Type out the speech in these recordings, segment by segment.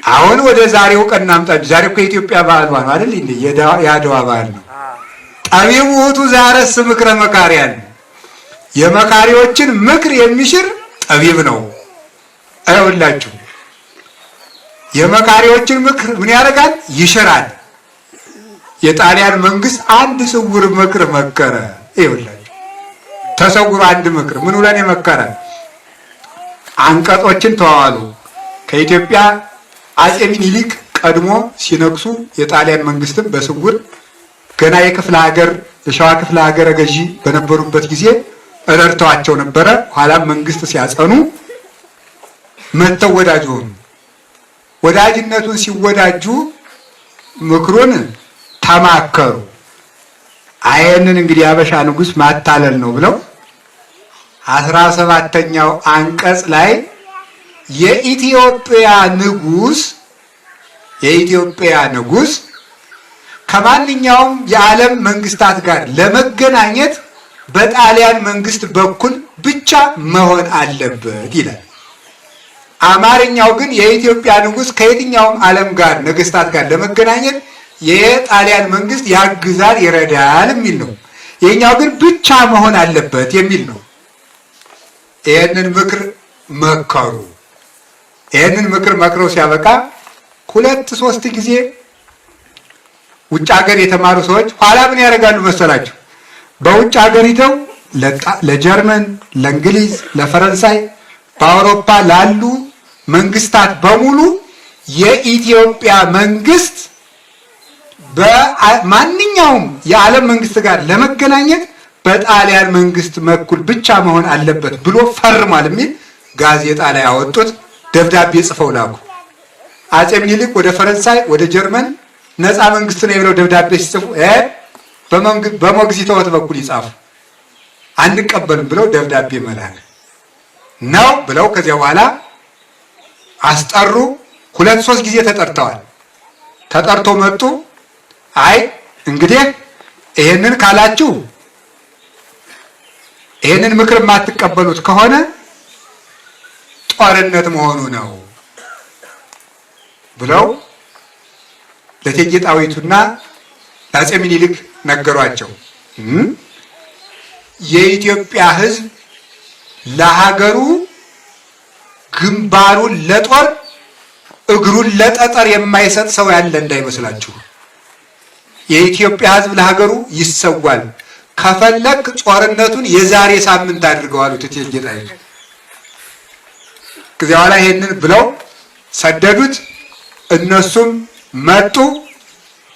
አሁን ወደ ዛሬው ቀን እናምጣችሁ። ዛሬ እኮ የኢትዮጵያ በዓል ነው አይደል እንዴ? የአድዋ በዓል ነው። ጠቢቡ ውእቱ ዘያረስ ምክረ መካሪያን፣ የመካሪዎችን ምክር የሚሽር ጠቢብ ነው። አይውላችሁ የመካሪዎችን ምክር ምን ያደርጋል? ይሽራል። የጣሊያን መንግስት አንድ ስውር ምክር መከረ። ይውላችሁ ተሰውሮ አንድ ምክር ምን ብለን የመከረ? አንቀጾችን ተዋዋሉ። ከኢትዮጵያ አጼ ሚኒሊክ ቀድሞ ሲነግሱ የጣሊያን መንግስትም በስውር ገና የክፍለ ሀገር የሸዋ ክፍለ ሀገር ገዢ በነበሩበት ጊዜ ረድተዋቸው ነበረ። ኋላም መንግስት ሲያጸኑ መተው ወዳጅ ሆኑ። ወዳጅነቱን ሲወዳጁ ምክሩን ተማከሩ። አይንን እንግዲህ አበሻ ንጉስ ማታለል ነው ብለው 17ኛው አንቀጽ ላይ የኢትዮጵያ ንጉስ ከማንኛውም የዓለም መንግስታት ጋር ለመገናኘት በጣሊያን መንግስት በኩል ብቻ መሆን አለበት ይላል። አማርኛው ግን የኢትዮጵያ ንጉስ ከየትኛውም ዓለም ጋር ነገስታት ጋር ለመገናኘት የጣሊያን መንግስት ያግዛል፣ ይረዳል የሚል ነው። የኛው ግን ብቻ መሆን አለበት የሚል ነው። ይህንን ምክር መከሩ። ይህንን ምክር መክረው ሲያበቃ 2-3 ጊዜ ውጭ ሀገር የተማሩ ሰዎች ኋላ ምን ያደርጋሉ መሰላችሁ? በውጭ ሀገር ሂደው ለጀርመን፣ ለእንግሊዝ፣ ለፈረንሳይ በአውሮፓ ላሉ መንግስታት በሙሉ የኢትዮጵያ መንግስት በማንኛውም የዓለም መንግስት ጋር ለመገናኘት በጣሊያን መንግስት በኩል ብቻ መሆን አለበት ብሎ ፈርሟል የሚል ጋዜጣ ላይ ያወጡት ደብዳቤ ጽፈው ላኩ። አጼ ምኒልክ ወደ ፈረንሳይ ወደ ጀርመን ነፃ መንግስት ነው ብለው ደብዳቤ ሲጽፉ በሞግዚትዎት በኩል ይጻፉ አንቀበልም ብለው ደብዳቤ መላክ ነው ብለው ከዚያ በኋላ አስጠሩ። 2-3 ጊዜ ተጠርተዋል። ተጠርቶ መጡ። አይ እንግዲህ ይሄንን ካላችሁ ይሄንን ምክር የማትቀበሉት ከሆነ ጦርነት መሆኑ ነው ብለው ለእቴጌ ጣይቱና ለአጼ ምኒልክ ነገሯቸው። የኢትዮጵያ ሕዝብ ለሀገሩ ግንባሩን ለጦር እግሩን ለጠጠር የማይሰጥ ሰው ያለ እንዳይመስላችሁ። የኢትዮጵያ ሕዝብ ለሀገሩ ይሰዋል። ከፈለክ ጦርነቱን የዛሬ ሳምንት አድርገዋል እቴጌ ጣይቱ። ከዚያ በኋላ ይሄንን ብለው ሰደዱት። እነሱም መጡ።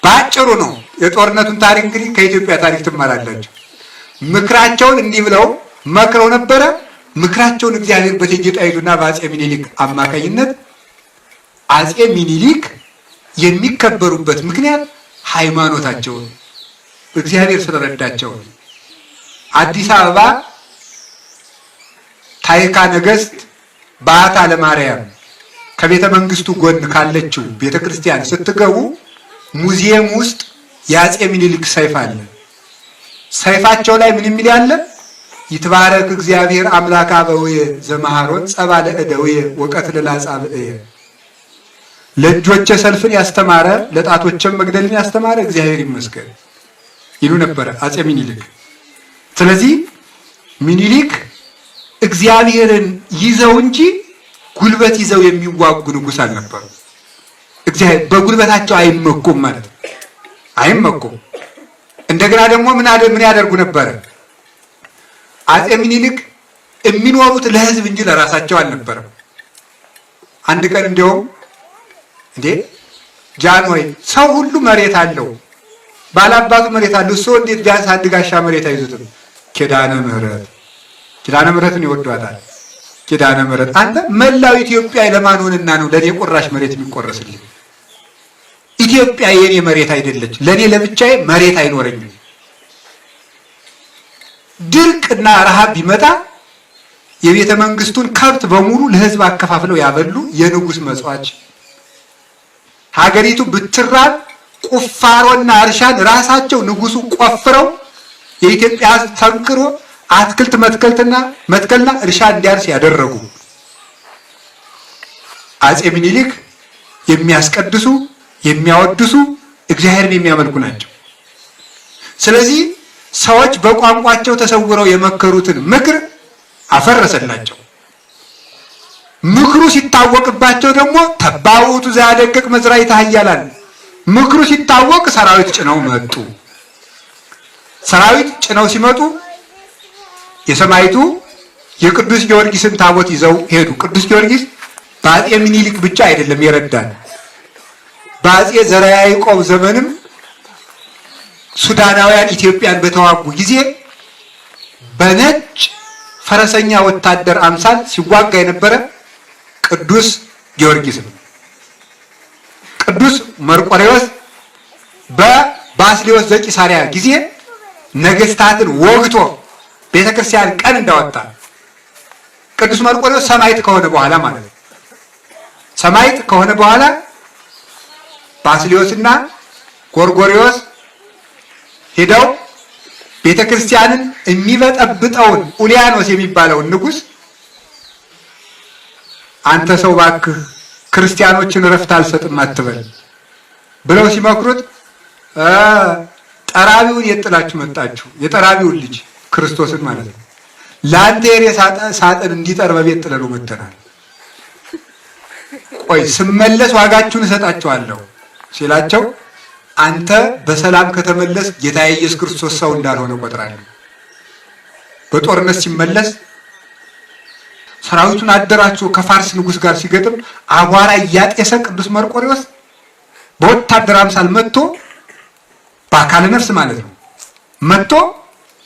ባጭሩ ነው የጦርነቱን ታሪክ እንግዲህ ከኢትዮጵያ ታሪክ ትማራላችሁ። ምክራቸውን እንዲህ ብለው መክረው ነበረ። ምክራቸውን እግዚአብሔር በእቴጌ ጣይቱና በአጼ ሚኒሊክ አማካኝነት አጼ ሚኒሊክ የሚከበሩበት ምክንያት ሃይማኖታቸው እግዚአብሔር ስለረዳቸው አዲስ አበባ ታይካ ነገስት በዓታ ለማርያም ከቤተ መንግስቱ ጎን ካለችው ቤተ ክርስቲያን ስትገቡ ሙዚየም ውስጥ የአጼ ሚኒሊክ ሰይፍ አለ። ሰይፋቸው ላይ ምን የሚል ያለ? ይትባረክ እግዚአብሔር አምላክ አበውየ ዘመሃሮት ጸባ ለእደውየ ወቀትለ ላጻብእየ። ለእጆቼ ሰልፍን ያስተማረ ለጣቶቼም መግደልን ያስተማረ እግዚአብሔር ይመስገን ይሉ ነበረ አጼ ሚኒሊክ። ስለዚህ ሚኒሊክ እግዚአብሔርን ይዘው እንጂ ጉልበት ይዘው የሚዋጉ ንጉስ አልነበሩ። እግዚአብሔር በጉልበታቸው አይመኩም ማለት ነው። አይመኩም። እንደገና ደግሞ ምን ያደርጉ ነበረ? አጼ ሚኒሊክ የሚኖሩት ለህዝብ እንጂ ለራሳቸው አልነበረም። አንድ ቀን እንዲያውም እንዴ ጃንሆይ ሰው ሁሉ መሬት አለው፣ ባላባቱ መሬት አለው፣ እሱ እንዴት ቢያንስ አንድ ጋሻ መሬት አይዙትም? ኪዳነ ምህረትን ይወዷታል። ኪዳነ ምህረት አንተ መላው ኢትዮጵያ ለማን ሆነና ነው ለኔ ቁራሽ መሬት የሚቆረስልኝ? ኢትዮጵያ የኔ መሬት አይደለች፣ ለኔ ለብቻዬ መሬት አይኖረኝም። ድርቅና ረሃብ ቢመጣ የቤተ መንግስቱን ከብት በሙሉ ለህዝብ አከፋፍለው ያበሉ የንጉስ መጽዋች። ሀገሪቱ ብትራብ ቁፋሮና እርሻን ራሳቸው ንጉሱ ቆፍረው የኢትዮጵያ ህዝብ ተንክሮ አትክልት መትከልና እርሻ እንዲያርስ ያደረጉ አጼ ሚኒሊክ የሚያስቀድሱ የሚያወድሱ እግዚአብሔርን የሚያመልኩ ናቸው። ስለዚህ ሰዎች በቋንቋቸው ተሰውረው የመከሩትን ምክር አፈረሰላቸው። ምክሩ ሲታወቅባቸው ደግሞ ተባውቱ ዘያደቅቅ መዝራዕተ ኃያላን፣ ምክሩ ሲታወቅ ሰራዊት ጭነው መጡ። ሰራዊት ጭነው ሲመጡ የሰማዕቱ የቅዱስ ጊዮርጊስን ታቦት ይዘው ሄዱ። ቅዱስ ጊዮርጊስ በአፄ ምኒልክ ብቻ አይደለም የረዳን፣ በአፄ ዘርዓ ያዕቆብ ዘመንም ሱዳናውያን ኢትዮጵያን በተዋጉ ጊዜ በነጭ ፈረሰኛ ወታደር አምሳል ሲዋጋ የነበረ ቅዱስ ጊዮርጊስ ነው። ቅዱስ መርቆሬዎስ በባስልዮስ ዘቂሳርያ ጊዜ ነገስታትን ወግቶ ቤተክርስቲያን ቀን እንዳወጣ ቅዱስ መርቆሬዎስ ሰማዕት ከሆነ በኋላ ማለት ነው። ሰማዕት ከሆነ በኋላ ባስልዮስና ጎርጎሪዎስ ሄደው ቤተክርስቲያንን የሚበጠብጠውን ኡሊያኖስ የሚባለውን ንጉስ አንተ ሰው ባክህ ክርስቲያኖችን ረፍት አልሰጥም አትበል ብለው ሲመክሩት ጠራቢውን የጥላችሁ መጣችሁ። የጠራቢውን ልጅ ክርስቶስን ማለት ነው። ለአንተ የሬሳ ሳጥን እንዲጠር በቤት ጥለሉ መተናል። ቆይ ስመለስ ዋጋችሁን እሰጣቸዋለሁ ሲላቸው አንተ በሰላም ከተመለስ ጌታ ኢየሱስ ክርስቶስ ሰው እንዳልሆነ ቆጥራለሁ። በጦርነት ሲመለስ ሰራዊቱን አደራቸው ከፋርስ ንጉስ ጋር ሲገጥም አቧራ እያጤሰ ቅዱስ መርቆሬዎስ በወታደር አምሳል መጥቶ በአካለ ነፍስ ማለት ነው መጥቶ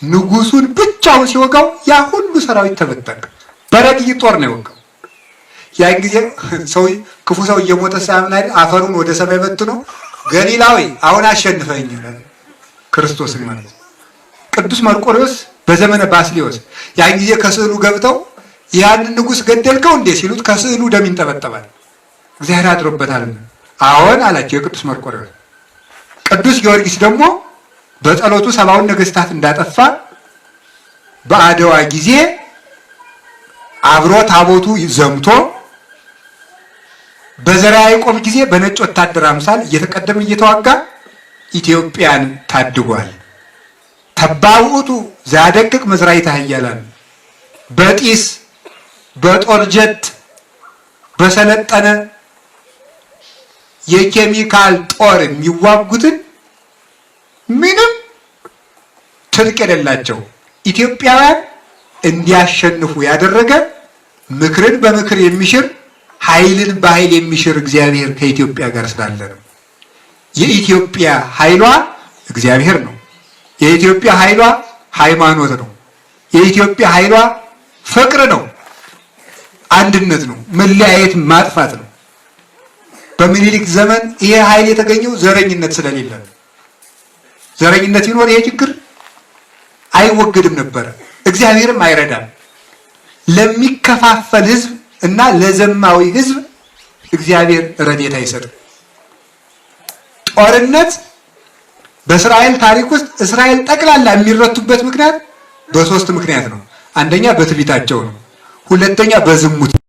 ንጉሱን ብቻውን ሲወጋው ያ ሁሉ ሰራዊት ተበተነ። በረድይ ጦር ነው የወጋው። ያን ጊዜ ሰው ክፉ ሰው እየሞተ ሳይሆን አፈሩን ወደ ሰማይ በትኖ ገሊላዊ አሁን አሸንፈኝ ክርስቶስን ማለት ነው። ቅዱስ መርቆሬዎስ በዘመነ ባስልዮስ ያን ጊዜ ከስዕሉ ገብተው ያንን ንጉስ ገደልከው እንዴ ሲሉት ከስዕሉ ደም ይንጠበጠባል። እግዚአብሔር አድሮበታል። አዎን አላቸው የቅዱስ መርቆሬዎስ። ቅዱስ ጊዮርጊስ ደግሞ በጸሎቱ ሰባውን ነገስታት እንዳጠፋ በአድዋ ጊዜ አብሮ ታቦቱ ዘምቶ በዘርዓ ያዕቆብ ጊዜ በነጭ ወታደር አምሳል እየተቀደመ እየተዋጋ ኢትዮጵያን ታድጓል። ተባውቱ ዘያደቅቅ መዝራዕተ ኃያላን፣ በጢስ በጦር ጀት በሰለጠነ የኬሚካል ጦር የሚዋጉትን ምንም ትጥቅ የሌላቸው ኢትዮጵያውያን እንዲያሸንፉ ያደረገ ምክርን በምክር የሚሽር ኃይልን በኃይል የሚሽር እግዚአብሔር ከኢትዮጵያ ጋር ስላለ ነው። የኢትዮጵያ ኃይሏ እግዚአብሔር ነው። የኢትዮጵያ ኃይሏ ሃይማኖት ነው። የኢትዮጵያ ኃይሏ ፍቅር ነው፣ አንድነት ነው፣ መለያየት ማጥፋት ነው። በምኒልክ ዘመን ይሄ ኃይል የተገኘው ዘረኝነት ስለሌለ ነው። ዘረኝነት ቢኖር ይሄ ችግር አይወገድም ነበር። እግዚአብሔርም አይረዳም። ለሚከፋፈል ህዝብ እና ለዘማዊ ህዝብ እግዚአብሔር ረድኤት አይሰጥም። ጦርነት በእስራኤል ታሪክ ውስጥ እስራኤል ጠቅላላ የሚረቱበት ምክንያት በሶስት ምክንያት ነው። አንደኛ በትዕቢታቸው ነው። ሁለተኛ በዝሙት